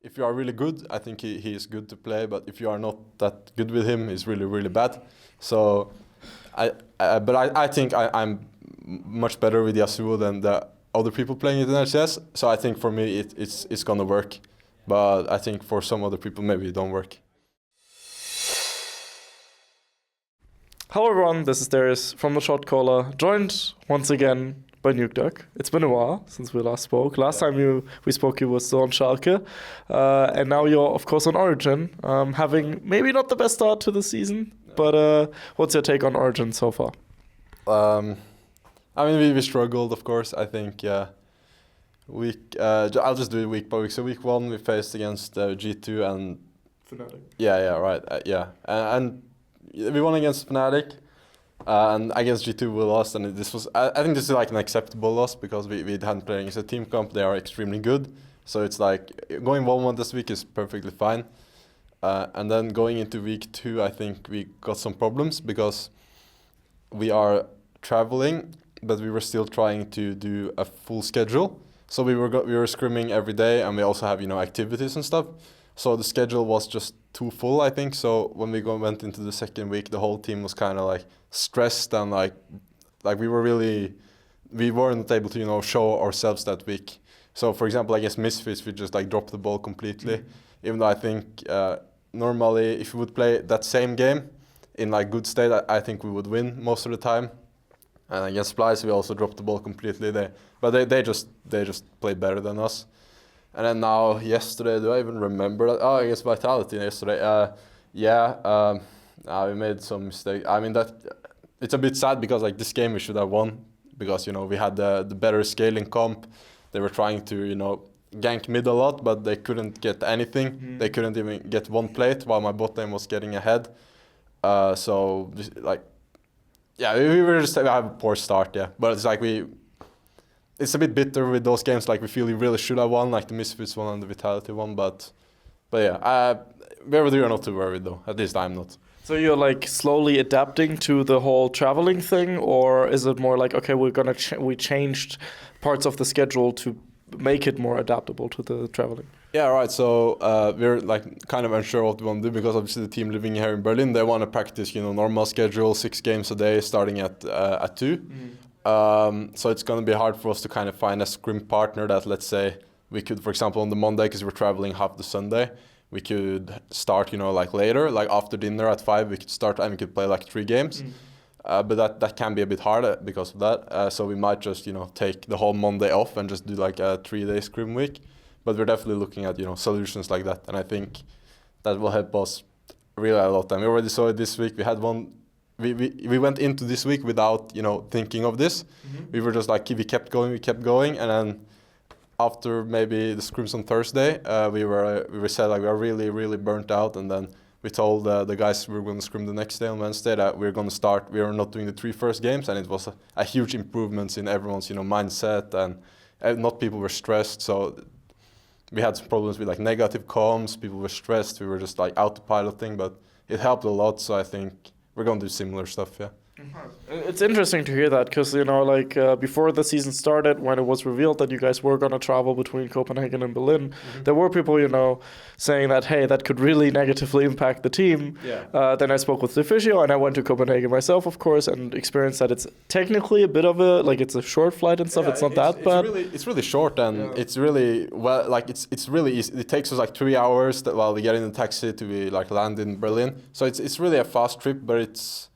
if you are really good, I think he is good to play. But if you are not that good with him, he's really, really bad. So, I think I'm much better with Yasuo than the other people playing it in LCS. So I think for me it's gonna work. But I think for some other people maybe it don't work. Hello everyone, this is Darius from the Shotcaller, joined once again by Nukeduck. It's been a while since we last spoke. Last time we spoke, you were still on Schalke, and now you're of course on Origen, having maybe not the best start to the season, but what's your take on Origen so far? I mean, we struggled, of course. I think I'll just do it week by week. So week 1 we faced against G2 and Fnatic. Yeah, right, and we won against Fnatic, and against G2 we lost, and this was I think this is like an acceptable loss because we hadn't played against a team comp. They are extremely good, so it's like going 1-1 this week is perfectly fine. And then going into week 2, I think we got some problems because we are traveling, but we were still trying to do a full schedule. So we were scrimming every day, and we also have activities and stuff. So the schedule was just too full, I think. So when we went into the second week, the whole team was kind of like stressed and like we weren't able to show ourselves that week. So for example, I guess Misfits, we just like dropped the ball completely. Even though I think normally if we would play that same game in like good state, I think we would win most of the time. And against Splice, we also dropped the ball completely. They just played better than us. And then now yesterday, do I even remember that? Oh, I guess Vitality yesterday. We made some mistake. I mean it's a bit sad because like this game we should have won because we had the better scaling comp. They were trying to gank mid a lot, but they couldn't get anything. They couldn't even get one plate while my bot lane was getting ahead. So we were just have a poor start, yeah. But it's like it's a bit bitter with those games. Like we feel we really should have won, like the Misfits one and the Vitality one. But yeah, we're not too worried though. At least I'm not. So you're like slowly adapting to the whole traveling thing, or is it more like okay, we changed parts of the schedule to make it more adaptable to the traveling? Yeah, right. So we're like kind of unsure what we want to do because obviously the team living here in Berlin, they want to practice normal schedule, 6 games a day starting at 2. So it's going to be hard for us to kind of find a scrim partner that, let's say, we could, for example, on the Monday, because we're traveling half the Sunday, we could start, like later, like after dinner at 5, we could start and we could play like 3 games. But that can be a bit hard because of that. So we might just, take the whole Monday off and just do like a 3-day scrim week. But we're definitely looking at, solutions like that. And I think that will help us really a lot. And we already saw it this week. We had one. We went into this week without thinking of this. We were just like we kept going, and then after maybe the scrims on Thursday, we said like we are really burnt out, and then we told the guys we were going to scrim the next day on Wednesday that we were not doing the 3 first games, and it was a huge improvements in everyone's mindset, and not people were stressed. So we had some problems with like negative comms, people were stressed, we were just like autopiloting, but it helped a lot. So I think we're going to do similar stuff, yeah. It's interesting to hear that because, before the season started, when it was revealed that you guys were going to travel between Copenhagen and Berlin, there were people, saying that, hey, that could really negatively impact the team. Yeah. Then I spoke with the physio and I went to Copenhagen myself, of course, and experienced that it's technically a bit of it's a short flight and stuff. Yeah, it's not that bad. It's really short, and it's really, well, like it's really easy. It takes us like 3 hours while we get in the taxi to land in Berlin. So it's really a fast trip, but it's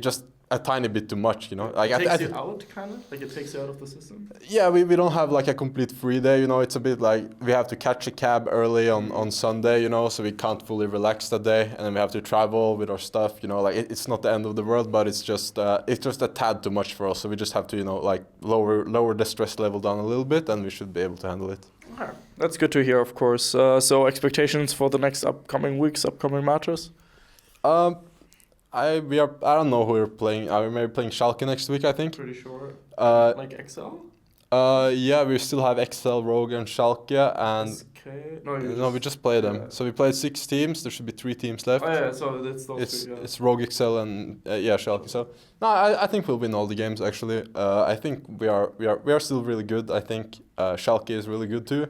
just a tiny bit too much, Like it takes you out, kind of? Like it takes you out of the system? Yeah, we don't have like a complete free day, It's a bit like we have to catch a cab early on Sunday, so we can't fully relax that day. And then we have to travel with our stuff, Like it's not the end of the world, but it's just a tad too much for us. So we just have to, like lower the stress level down a little bit, and we should be able to handle it. Okay. That's good to hear, of course. So expectations for the next upcoming weeks, upcoming matches? I don't know who we're playing. We're maybe playing Schalke next week, I think. Pretty sure. Like XL? Yeah, we still have XL, Rogue, and Schalke, and No, we just played them. So we played 6 teams. There should be 3 teams left. Oh yeah, so that's those 2, yeah. It's Rogue, XL, and Schalke. So no, I think we'll win all the games. Actually, I think we are still really good. I think Schalke is really good too.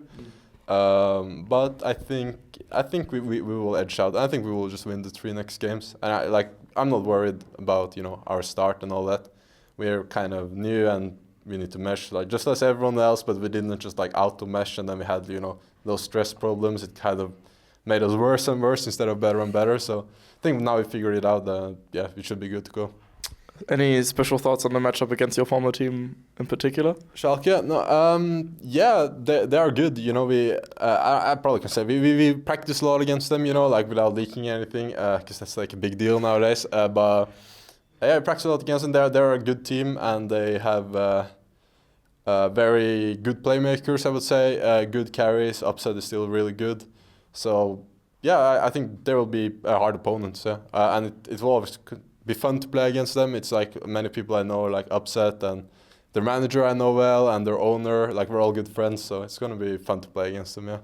But I think we will edge out. I think we will just win the 3 next games. And I'm not worried about our start and all that. We're kind of new and we need to mesh just as everyone else, but we didn't just auto mesh, and then we had those stress problems. It kind of made us worse and worse instead of better and better. So I think now we figured it out. Yeah, we should be good to go. Any special thoughts on the matchup against your former team in particular? Schalke? No, yeah, they are good. I probably can say we practice a lot against them. Without leaking anything, because that's a big deal nowadays. But yeah, we practice a lot against them. They're a good team, and they have very good playmakers. I would say good carries. Upside is still really good. So yeah, I think they will be a hard opponent. Yeah, and it will always be fun to play against them. It's many people I know Upset, and their manager I know well, and their owner. We're all good friends, so it's gonna be fun to play against them. Yeah.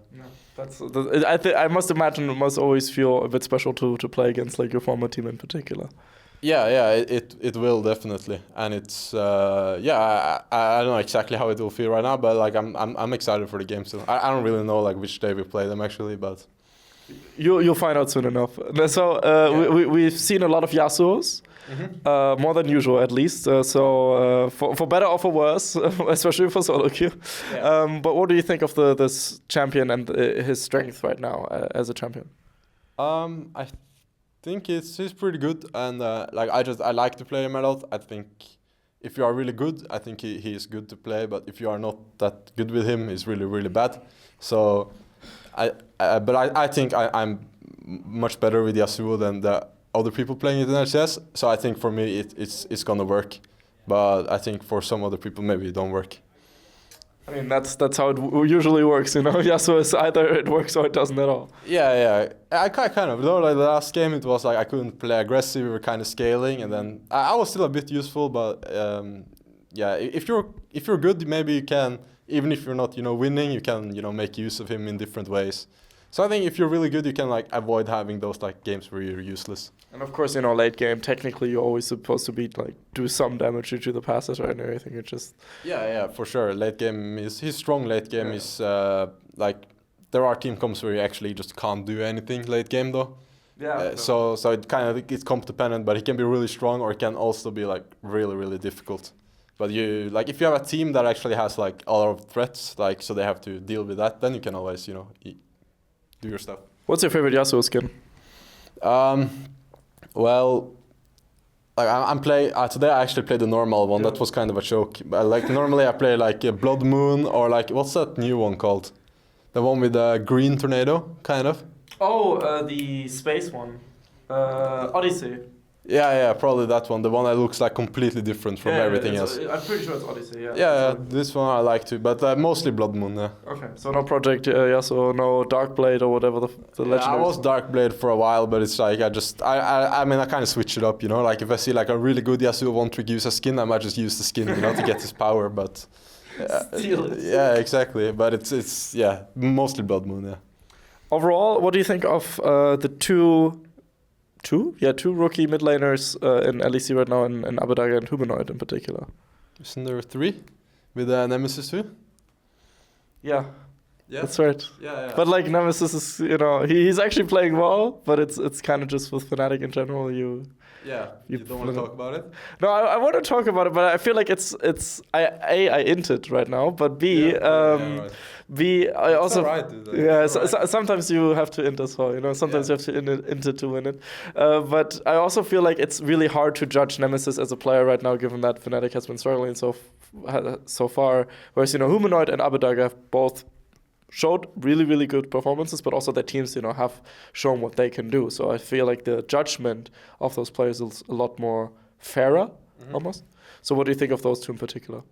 I must imagine it must always feel a bit special to play against your former team in particular. Yeah, it will definitely, and it's I don't know exactly how it will feel right now, but I'm excited for the game still. I don't really know which day we play them actually, but. You'll find out soon enough. So we've seen a lot of Yasuos, more than usual at least. For better or for worse, especially for solo queue. Yeah. But what do you think of this champion and his strength right now as a champion? I think he's pretty good, and I like to play him a lot. I think if you are really good, I think he is good to play. But if you are not that good with him, he's really really bad. So. I think I'm much better with Yasuo than the other people playing it in LCS. So I think for me it's gonna work, but I think for some other people maybe it don't work. I mean that's how it usually works, Yasuo is either it works or it doesn't at all. Yeah. I kind of though. The last game it was I couldn't play aggressive. We were kind of scaling, and then I was still a bit useful. But yeah, if you're good, maybe you can. Even if you're not, winning, you can, make use of him in different ways. So I think if you're really good, you can avoid having those games where you're useless. And of course, late game, technically you're always supposed to be do some damage to the passes, right? And everything. It just yeah, for sure. Late game his strong late game is there are team comps where you actually just can't do anything late game though. Yeah. So it kind of it's comp dependent, but he can be really strong, or it can also be really really difficult. But you if you have a team that actually has a lot of threats, so they have to deal with that, then you can always do your stuff. What's your favorite Yasuo skin? Well, I'm play today. I actually played the normal one. That was kind of a joke. But, normally I play a Blood Moon or what's that new one called? The one with the green tornado, kind of. Oh, the space one, Odyssey. Yeah, probably that one. The one that looks completely different from everything else. I'm pretty sure it's Odyssey, yeah. Yeah, this one I like too, but mostly Blood Moon, yeah. Okay, so no Project Yasuo, no Darkblade or whatever the legendary. I was Darkblade for a while, but it's I kind of switch it up, if I see a really good Yasuo one-trick user skin, I might just use the skin, to get his power, but... Steal it. Yeah, exactly, but it's mostly Blood Moon, yeah. Overall, what do you think of the two rookie mid laners in LEC right now, in Abadag and Humanoid in particular? Isn't there 3 with Nemesis too? Yeah, that's right. Yeah. But Nemesis is, he's actually playing well, but it's kind of just with Fnatic in general. You don't want to talk about it? No, I want to talk about it, but I feel like I inted right now, but B, right. B, I also... Right, dude. Sometimes you have to int as well, Sometimes you have to int to win it. But I also feel like it's really hard to judge Nemesis as a player right now, given that Fnatic has been struggling so far. Whereas, Humanoid and Abadag have both showed really, really good performances, but also their teams, have shown what they can do. So I feel like the judgment of those players is a lot more fairer, almost. So what do you think of those two in particular?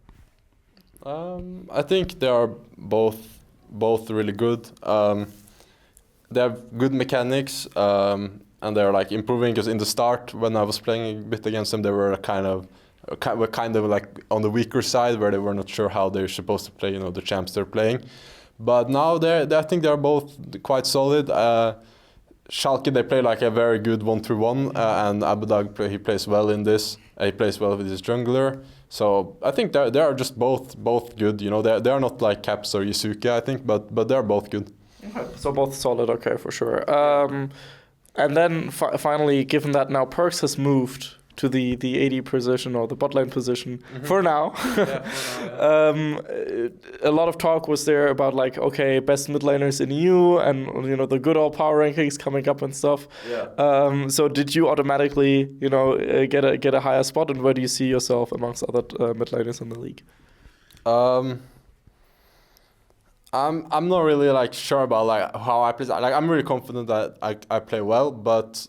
I think they are both really good. They have good mechanics, and they're improving. Because in the start, when I was playing a bit against them, they were kind of on the weaker side, where they were not sure how they're supposed to play. The champs they're playing. But now I think they're both quite solid. Schalke, they play a very good 1-3-1, and Abadag he plays well in this. He plays well with his jungler. So I think they are just both good. You know, they are not like Caps or Yasuo, I think, but they're both good. Okay. So both solid, okay, for sure. And then finally, given that now Perks has moved to the AD position or the bot lane position for now, a lot of talk was there about like, okay, best mid laners in EU and, you know, the good old power rankings coming up and stuff. Yeah. So did you automatically, you know, get a higher spot, and where do you see yourself amongst other mid laners in the league? I'm not really like sure about like how I play. Like I'm really confident that I play well, but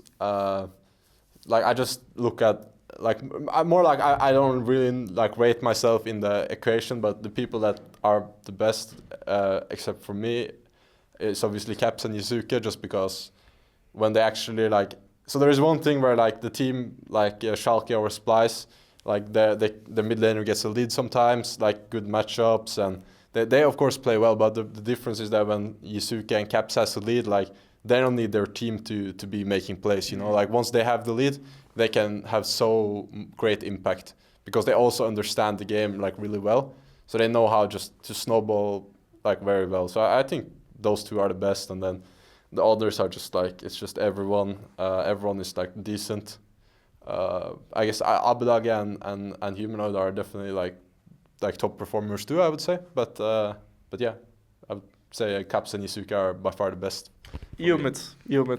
like I just look at like I'm more like I don't really like rate myself in the equation, but the people that are the best, except for me, is obviously Caps and Yasuo, just because when they actually like. So there is one thing where like the team like Schalke or Splice, like the mid laner gets a lead sometimes, like good matchups, and they of course play well, but the difference is that when Yasuo and Caps has a lead, like they don't need their team to be making plays, you know, like once they have the lead, they can have so great impact because they also understand the game like really well, so they know how just to snowball like very well. So I think those two are the best, and then the others are just like, it's just everyone is like decent. I guess Abedag and Humanoid are definitely like top performers too, I would say. But yeah, I would say Caps and Yasuo are by far the best. Eomids,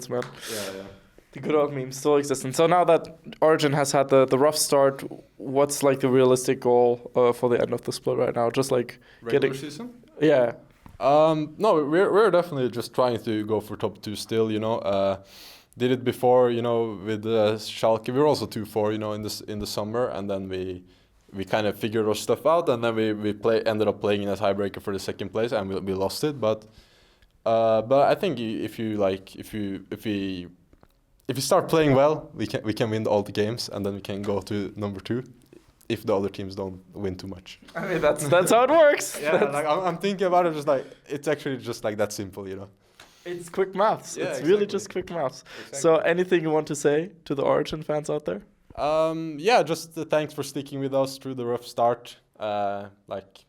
man. Yeah. The good old meme still exists. And so now that Origen has had the rough start, what's like the realistic goal for the end of the split right now? Just like regular season? Yeah. No, we're definitely just trying to go for top 2 still, you know. Did it before, you know, with Schalke. We were also 2-4, you know, in the summer, and then we kind of figured our stuff out, and then we ended up playing in a tiebreaker for the second place, and we lost it. But I think if you start playing well, we can win all the games, and then we can go to number 2, if the other teams don't win too much. I mean, that's how it works. Yeah, like I'm thinking about it, just like it's actually just like that simple, you know. It's quick maths. Yeah, it's really just quick maths. Exactly. So anything you want to say to the Origen fans out there? Yeah, just thanks for sticking with us through the rough start. Like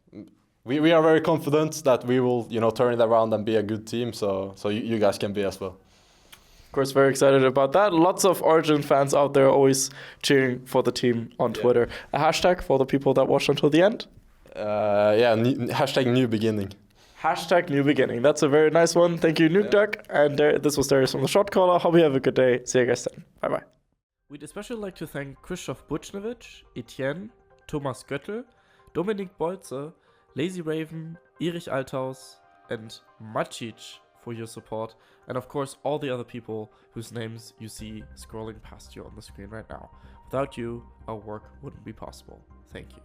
we are very confident that we will, you know, turn it around and be a good team. So you guys can be as well. Of course, very excited about that. Lots of Origen fans out there always cheering for the team on Twitter. A hashtag for the people that watched until the end? Hashtag new beginning. Hashtag new beginning. That's a very nice one. Thank you, Nukeduck. And this was Darius from the Shotcaller. Hope you have a good day. See you guys then. Bye-bye. We'd especially like to thank Krzysztof Buchnevich, Etienne, Thomas Göttel, Dominik Bolze, Lazy Raven, Erich Althaus, and Macic for your support, and of course all the other people whose names you see scrolling past you on the screen right now. Without you, our work wouldn't be possible. Thank you.